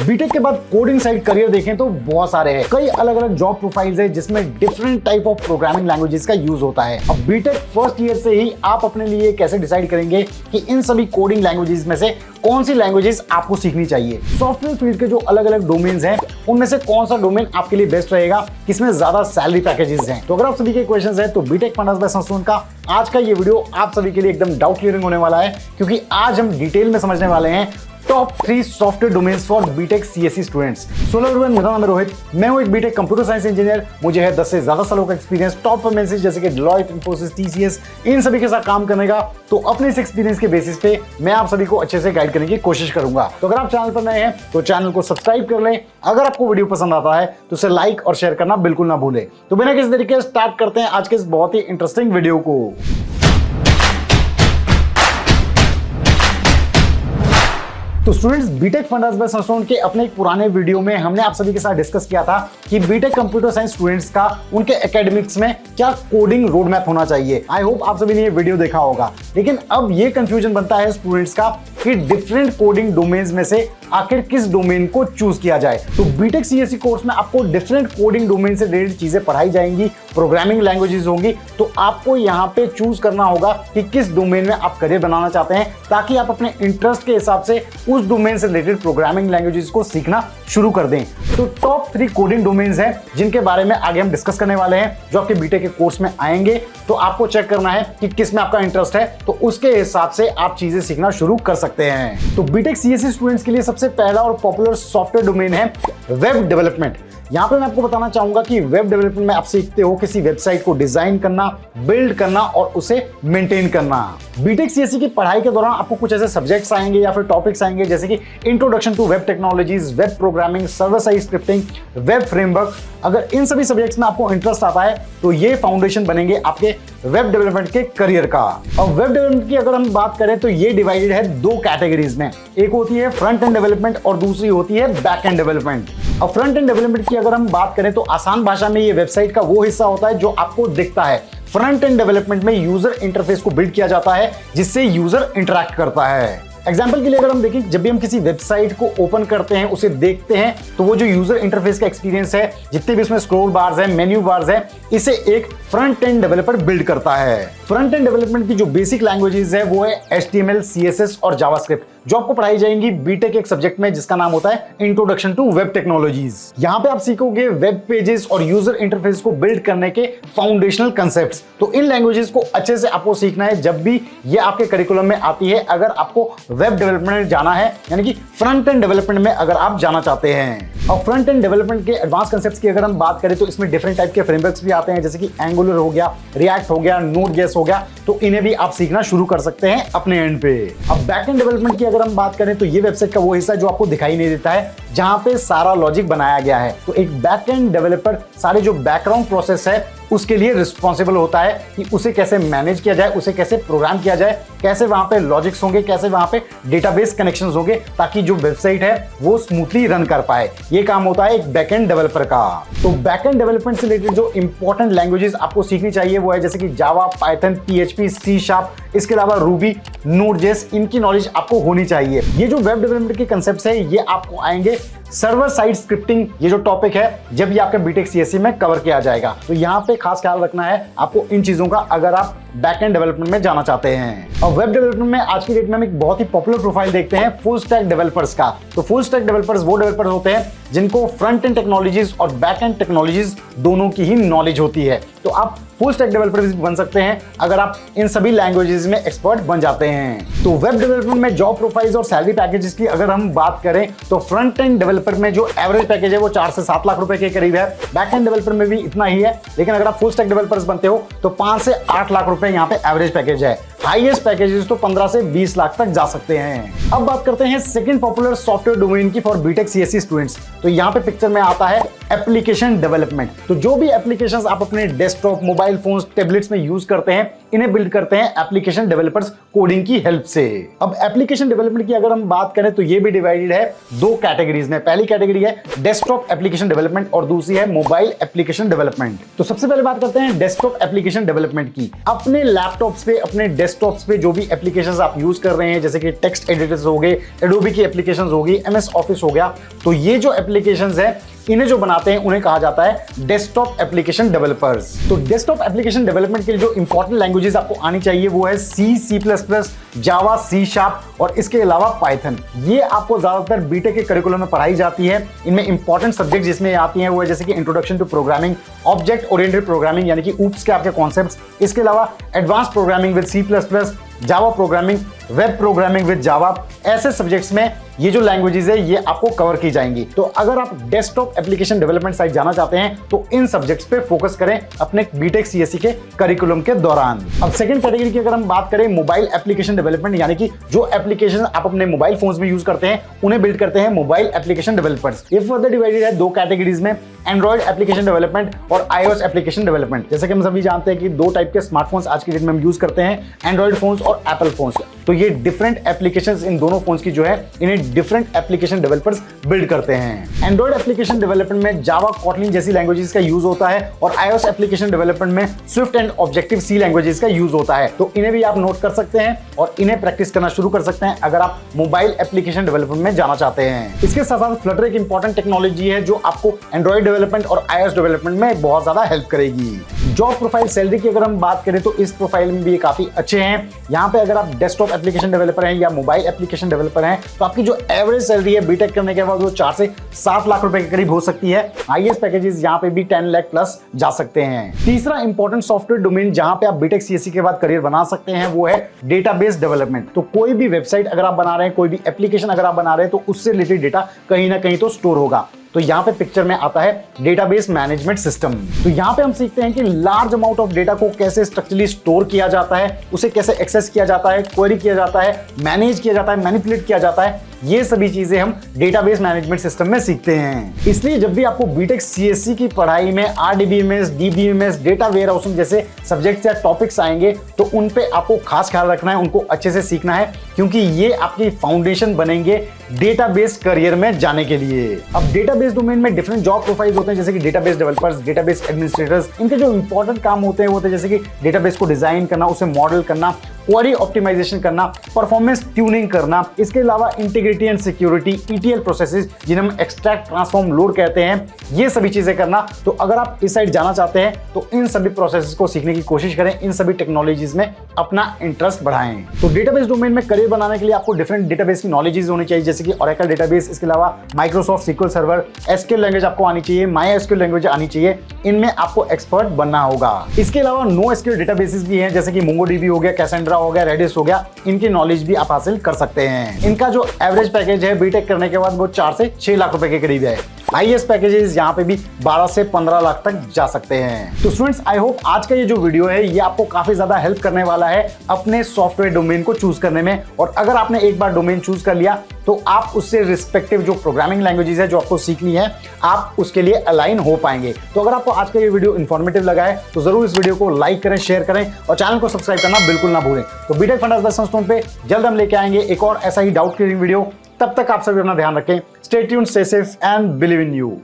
BTech के बाद coding side career देखें तो बहुत सारे हैं। कई अलग अलग जॉब प्रोफाइल्स है जिसमें different type of programming languages का यूज होता है। अब बीटेक फर्स्ट ईयर से ही आप अपने लिए कैसे डिसाइड करेंगे कि इन सभी कोडिंग लैंग्वेजेस में से कौन सी लैंग्वेजेस आपको सीखनी चाहिए। सॉफ्टवेयर फील्ड के जो अलग अलग डोमेन्स हैं उनमें से कौन सा डोमेन आपके लिए बेस्ट रहेगा, किसमें ज्यादा सैलरी पैकेजेस हैं। तो अगर आप सभी के क्वेश्चंस हैं तो बीटेक फंडास बाय संस्टोन का आज का ये वीडियो आप सभी के लिए एकदम डाउट क्लियरिंग होने वाला है, क्योंकि आज हम डिटेल में समझने वाले हैं top 3 software domains for BTech CSE students. So hello everyone, मेरा नाम है रोहित, मैं हूं एक बीटेक कंप्यूटर साइंस इंजीनियर। मुझे है 10 से ज्यादा सालों का एक्सपीरियंस टॉप एमएनसीज जैसे कि डेलॉयट, इन्फोसिस, टीसीएस, इन सभी के साथ काम करने का। तो अपने इस एक्सपीरियंस के बेसिस पे मैं आप सभी को अच्छे से गाइड करने की कोशिश करूंगा। तो अगर आप चैनल पर नए हैं तो चैनल को सब्सक्राइब कर लें। अगर आपको वीडियो पसंद आता है तो उसे लाइक और शेयर करना बिल्कुल ना भूलें। तो बिना किसी तरीके से स्टार्ट करते हैं आज के इस बहुत ही इंटरेस्टिंग वीडियो को। तो स्टूडेंट्स, बीटेक फंडास बाय संस्टोन के अपने एक पुराने वीडियो में हमने आप सभी के साथ डिस्कस किया था कि बीटेक कंप्यूटर साइंस स्टूडेंट्स का उनके एकेडमिक्स में क्या कोडिंग रोड मैप होना चाहिए। आई होप आप सभी ने ये वीडियो देखा होगा। लेकिन अब ये कंफ्यूजन बनता है स्टूडेंट्स का कि डिफरेंट कोडिंग डोमेन्स में से आखिर किस डोमेन को चूज किया जाए। तो बीटेक सीएसई कोर्स में आपको डिफरेंट कोडिंग डोमेन से रिलेटेड चीजें पढ़ाई जाएंगी, प्रोग्रामिंग लैंग्वेजेस होंगी। तो आपको यहाँ पे चूज करना होगा कि किस डोमेन में आप करियर बनाना चाहते हैं, ताकि आप अपने इंटरेस्ट के हिसाब से उस डोमेन से रिलेटेड प्रोग्रामिंग लैंग्वेजेस को सीखना शुरू कर दें। तो टॉप 3 कोडिंग डोमेन्स हैं जिनके बारे में आगे हम डिस्कस करने वाले हैं, जो आपके बीटेक के कोर्स में आएंगे। तो आपको चेक करना है कि किस में आपका इंटरेस्ट है, तो उसके हिसाब से आप चीजें सीखना शुरू कर सकते हैं। तो बीटेक सीएसई स्टूडेंट्स के लिए सबसे पहला और पॉपुलर सॉफ्टवेयर डोमेन है वेब डेवलपमेंट। यहाँ पे मैं आपको बताना चाहूंगा कि वेब डेवलपमेंट में आप सीखते हो किसी वेबसाइट को डिजाइन करना, बिल्ड करना और उसे मेंटेन करना। बीटेक सीएसई की पढ़ाई के दौरान आपको कुछ ऐसे सब्जेक्ट्स आएंगे या फिर टॉपिक्स आएंगे जैसे कि introduction to web technologies, web programming, server side scripting, web framework. अगर इन सभी सब्जेक्ट्स में आपको इंटरेस्ट आता है तो ये फाउंडेशन बनेंगे आपके वेब डेवलपमेंट के करियर का। और वेब डेवलपमेंट की अगर हम बात करें तो ये डिवाइडेड है 2 कैटेगरीज में। एक होती है फ्रंट एंड डेवलपमेंट और दूसरी होती है बैक एंड डेवलपमेंट। और फ्रंट एंड डेवलपमेंट की अगर हम बात करें तो आसान भाषा में ये वेबसाइट का वो हिस्सा होता है जो आपको दिखता है। फ्रंट एंड डेवलपमेंट में यूजर इंटरफेस को बिल्ड किया जाता है जिससे यूजर इंटरैक्ट करता है। एग्जाम्पल के लिए अगर हम देखें, जब भी हम किसी वेबसाइट को ओपन करते हैं, उसे देखते हैं, तो वो जो यूजर इंटरफेस का एक्सपीरियंस है, जितने भी उसमें स्क्रॉल बार्स हैं, मेन्यू बार्स हैं, इसे एक फ्रंट एंड डेवलपर बिल्ड करता है। फ्रंट एंड डेवलपमेंट की जो बेसिक लैंग्वेजेस है वो है HTML, CSS और जावास्क्रिप्ट, जो आपको पढ़ाई जाएंगी बीटेक एक सब्जेक्ट में जिसका नाम होता है इंट्रोडक्शन टू वेब टेक्नोलॉजीज। यहाँ पे आप सीखोगे वेब पेजेस और यूजर इंटरफेस को बिल्ड करने के फाउंडेशनल कंसेप्ट्स। तो इन लैंग्वेजेस को अच्छे से आपको सीखना है जब भी ये आपके करिकुलम में आती है, अगर आपको वेब डेवलपमेंट में जाना है, यानी कि फ्रंट एंड डेवलपमेंट में अगर आप जाना चाहते हैं। और फ्रंट एंड डेवलपमेंट के एडवांस कंसेप्ट्स की अगर हम बात करें तो इसमें डिफरेंट टाइप के फ्रेमवर्क्स भी आते हैं, जैसे कि एंगुलर हो गया, रिएक्ट हो गया, नोड.js हो गया। तो इन्हें भी आप सीखना शुरू कर सकते हैं अपने एंड पे। अब बैक एंड डेवलपमेंट की अगर हम बात करें तो ये वेबसाइट का वो हिस्सा जो आपको दिखाई नहीं देता है, जहां पे सारा लॉजिक बनाया गया है। तो एक बैक एंड डेवलपर सारे जो बैकग्राउंड प्रोसेस है उसके लिए रिस्पॉन्सिबल होता है कि उसे कैसे मैनेज किया जाए, उसे कैसे प्रोग्राम किया जाए, कैसे वहां पे लॉजिक्स होंगे, कैसे वहां पे डेटाबेस कनेक्शंस होंगे, ताकि जो वेबसाइट है वो स्मूथली रन कर पाए। ये काम होता है एक बैकएंड डेवलपर का। तो बैकएंड डेवलपमेंट से रिलेटेड जो इंपॉर्टेंट लैंग्वेजेस आपको सीखनी चाहिए वो है जैसे कि जावा, पाइथन, PHP, C#, इसके अलावा रूबी, नोड.js, इनकी नॉलेज आपको होनी चाहिए। ये जो वेब डेवलपमेंट के कंसेप्ट्स है ये आपको आएंगे सर्वर साइड स्क्रिप्टिंग, ये जो टॉपिक है जब ये आपके बीटेक सीएसई में कवर किया जाएगा। तो यहाँ पे खास ख्याल रखना है आपको इन चीजों का, अगर आप बैकएंड डेवलपमेंट में जाना चाहते हैं। और वेब डेवलपमेंट में आज की डेट में हम एक बहुत ही पॉपुलर प्रोफाइल देखते हैं फुल स्टैक डेवलपर्स का। तो फुल स्टैक डेवलपर्स वो डेवलपर्स होते हैं जिनको फ्रंट एंड टेक्नोलॉजीज और बैक एंड टेक्नोलॉजीज दोनों की ही नॉलेज होती है। तो आप फुल स्टैक डेवलपर भी बन सकते हैं अगर आप इन सभी लैंग्वेजेस में एक्सपर्ट बन जाते हैं। तो वेब डेवलपमेंट में जॉब प्रोफाइल्स और सैलरी पैकेजेस की अगर हम बात करें तो फ्रंट एंड डेवलपर में जो एवरेज पैकेज है वो 4 से 7 लाख रुपए के करीब है। बैक एंड डेवलपर में भी इतना ही है, लेकिन अगर आप फुल स्टैक डेवलपर्स बनते हो तो 5 से 8 लाख रुपए यहाँ पे एवरेज पैकेज है। हाईएस्ट पैकेजेस तो 15 से 20 लाख तक जा सकते हैं। अब बात करते हैं सेकंड पॉपुलर सॉफ्टवेयर डोमेन की फॉर बीटेक सीएसई स्टूडेंट्स। तो यहाँ पे पिक्चर में आता है एप्लीकेशन डेवलपमेंट। तो जो भी एप्लीकेशंस आप अपने डेस्कटॉप, मोबाइल फोन्स, टैबलेट्स में यूज करते हैं, इन्हें बिल्ड करते हैं एप्लीकेशन डेवलपर्स कोडिंग की हेल्प से। अब एप्लीकेशन डेवलपमेंट की अगर हम बात करें तो ये भी डिवाइडेड है 2 कैटेगरीज में। पहली कैटेगरी है डेस्कटॉप एप्लीकेशन डेवलपमेंट और दूसरी है मोबाइल एप्लीकेशन डेवलपमेंट। तो सबसे पहले बात करते हैं डेस्कटॉप एप्लीकेशन डेवलपमेंट की। अपने लैपटॉप्स पे, अपने डेस्कटॉप्स पे जो भी एप्लीकेशंस आप यूज कर रहे हैं, जैसे कि टेक्स्ट एडिटर्स हो गए, एडोबी की एप्लीकेशंस होगी, MS ऑफिस हो गया, तो ये जो एप्लीकेशंस है इन्हें जो बनाते हैं उन्हें कहा जाता है डेस्कटॉप एप्लीकेशन डेवलपर्स। तो डेस्कटॉप एप्लीकेशन डेवलपमेंट के लिए जो इंपॉर्टेंट लैंग्वेजेस आपको आनी चाहिए वो है C++, जावा, C# और इसके अलावा पाइथन। ये आपको ज्यादातर बीटेक के करिकुलम में पढ़ाई जाती है। इनमें इंपॉर्टेंट सब्जेक्ट जिसमें आती हैं वो है जैसे कि introduction to programming, object oriented programming यानी कि ऊप्स के आपके कॉन्सेप्ट्स, इसके अलावा advance programming with C++, Java programming, web programming with Java, ऐसे सब्जेक्ट्स में ये जो लैंग्वेजेस है ये आपको कवर की जाएंगी। तो अगर आप डेस्कटॉप एप्लीकेशन डेवलपमेंट साइड जाना चाहते हैं तो इन सब्जेक्ट्स पे फोकस करें अपने बीटेक सीएससी के करिकुलम के दौरान। अब सेकंड कैटेगरी की अगर हम बात करें मोबाइल एप्लीकेशन डेवलपमेंट, यानी कि जो एप्लीकेशन आप अपने मोबाइल फोन्स में यूज करते हैं उन्हें बिल्ड करते हैं मोबाइल एप्लीकेशन डेवलपर्स। ये फर्दर डिवाइडेड है दो कैटेगरीज में, एंड्रॉइड एप्लीकेशन डेवलपमेंट और iOS एप्लीकेशन डेवलपमेंट। जैसे कि हम सभी जानते हैं कि दो टाइप के स्मार्टफोन्स आज के डेट में हम यूज करते हैं, एंड्रॉइड फोन्स और एप्पल फोन्स। तो ये डिफरेंट एप्लीकेशंस इन दोनों फोन्स की जो है इन्हें डिफरेंट एप्लीकेशन डेवलपर्स बिल्ड करते हैं। एंड्रॉइड एप्लीकेशन डेवलपमेंट में जावा, कॉटलिन जैसी लैंग्वेजेस का यूज होता है और iOS एप्लीकेशन डेवलपमेंट में Swift and objective C languages का यूज होता है। तो इन्हें भी आप नोट कर सकते हैं और इन्हें प्रैक्टिस करना शुरू कर सकते हैं अगर आप मोबाइल एप्लीकेशन डेवलपमेंट में जाना चाहते हैं। इसके साथ साथ फ्लटर एक इंपॉर्टेंट टेक्नोलॉजी है जो आपको एंड्रॉइड डेवलपमेंट और iOS डेवलपमेंट में बहुत ज्यादा हेल्प करेगी। जॉब प्रोफाइल, सैलरी की अगर हम बात करें तो इस प्रोफाइल में भी काफी अच्छे हैं। यहाँ पे अगर आप डेस्कटॉप एप्लीकेशन डेवलपर हैं या मोबाइल एप्लीकेशन डेवलपर हैं तो आपकी जो एवरेज सैलरी है बीटेक करने के बाद वो 4 से 7 लाख रुपए के करीब हो सकती है। हाईएस्ट पैकेजेस यहाँ पे भी 10 लाख प्लस जा सकते हैं। तीसरा इंपॉर्टेंट सॉफ्टवेयर डोमेन जहां पे आप बीटेक सीएससी के बाद करियर बना सकते हैं वो है डेटाबेस डेवलपमेंट। तो कोई भी वेबसाइट अगर आप बना रहे हैं, कोई भी एप्लीकेशन अगर आप बना रहे हैं तो उससे रिलेटेड डेटा कहीं ना कहीं तो स्टोर होगा। तो यहाँ पे पिक्चर में आता है डेटाबेस मैनेजमेंट सिस्टम। तो यहाँ पे हम सीखते हैं कि लार्ज अमाउंट ऑफ डेटा को कैसे स्ट्रक्चरली स्टोर किया जाता है, उसे कैसे एक्सेस किया जाता है, क्वेरी किया जाता है, मैनेज किया जाता है, मैनिपुलेट किया जाता है। ये सभी चीजें हम डेटाबेस मैनेजमेंट सिस्टम में सीखते हैं। इसलिए जब भी आपको बीटेक सीएससी की पढ़ाई में RDBMS, DBMS, डेटा वेयरहाउसिंग जैसे सब्जेक्ट्स या टॉपिक्स आएंगे तो उन पे आपको खास ख्याल रखना है, उनको अच्छे से सीखना है, क्योंकि ये आपकी फाउंडेशन बनेंगे डेटाबेस करियर में जाने के लिए। अब डेटाबेस डोमेन में डिफरेंट जॉब प्रोफाइल्स होते हैं जैसे कि डेटाबेस डेवलपर्स, डेटाबेस एडमिनिस्ट्रेटर्स। इनके जो इंपॉर्टेंट काम होते हैं वो होते हैं जैसे कि डेटाबेस को डिजाइन करना, उसे मॉडल करना, क्वेरी ऑप्टिमाइजेशन करना, परफॉर्मेंस ट्यूनिंग करना, इसके अलावा integrity and security, ETL processes जिन्हें हम एक्सट्रैक्ट, ट्रांसफॉर्म, लोड कहते हैं, ये सभी चीजें करना। तो अगर आप इस साइड जाना चाहते हैं तो इन सभी प्रोसेसेस को सीखने की कोशिश करें, इन सभी टेक्नोलॉजीज में अपना इंटरेस्ट बढ़ाएं। तो डेटाबेस डोमेन में करियर बनाने के लिए आपको डिफरेंट डेटाबेस की नॉलेजेस होनी चाहिए जैसे कि ओरेकल डेटाबेस, इसके अलावा Microsoft SQL server, SQL language आपको आनी चाहिए, MySQL लैंग्वेज आनी चाहिए। इनमें आपको एक्सपर्ट बनना होगा। इसके अलावा NoSQL डेटाबेसेस भी हैं जैसे कि MongoDB हो गया, कैसेंड्रा हो गया, रेडिस हो गया। इनकी नॉलेज भी आप हासिल कर सकते हैं। इनका जो एवरेज पैकेज है बीटेक करने के बाद वो 4 से 6 लाख रुपए के करीब है। हाईएस्ट पैकेजेस यहाँ पे भी 12 से 15 लाख तक जा सकते हैं। तो स्टूडेंट्स, आई होप आज का ये जो वीडियो है ये आपको काफी ज्यादा हेल्प करने वाला है अपने सॉफ्टवेयर डोमेन को चूज करने में। और अगर आपने एक बार डोमेन चूज कर लिया तो आप उससे रिस्पेक्टिव जो प्रोग्रामिंग लैंग्वेजेस है जो आपको सीखनी है आप उसके लिए अलाइन हो पाएंगे। तो अगर आपको आज का ये वीडियो इंफॉर्मेटिव लगा है तो जरूर इस वीडियो को लाइक करें, शेयर करें और चैनल को सब्सक्राइब करना बिल्कुल ना भूलें। तो बीटेक फंडामेंटल्स संस्टोन पे जल्द हम लेके आएंगे एक और ऐसा ही डाउट क्लियरिंग वीडियो। तब तक आप सभी अपना ध्यान रखें। Stay tuned, stay safe and believe in you.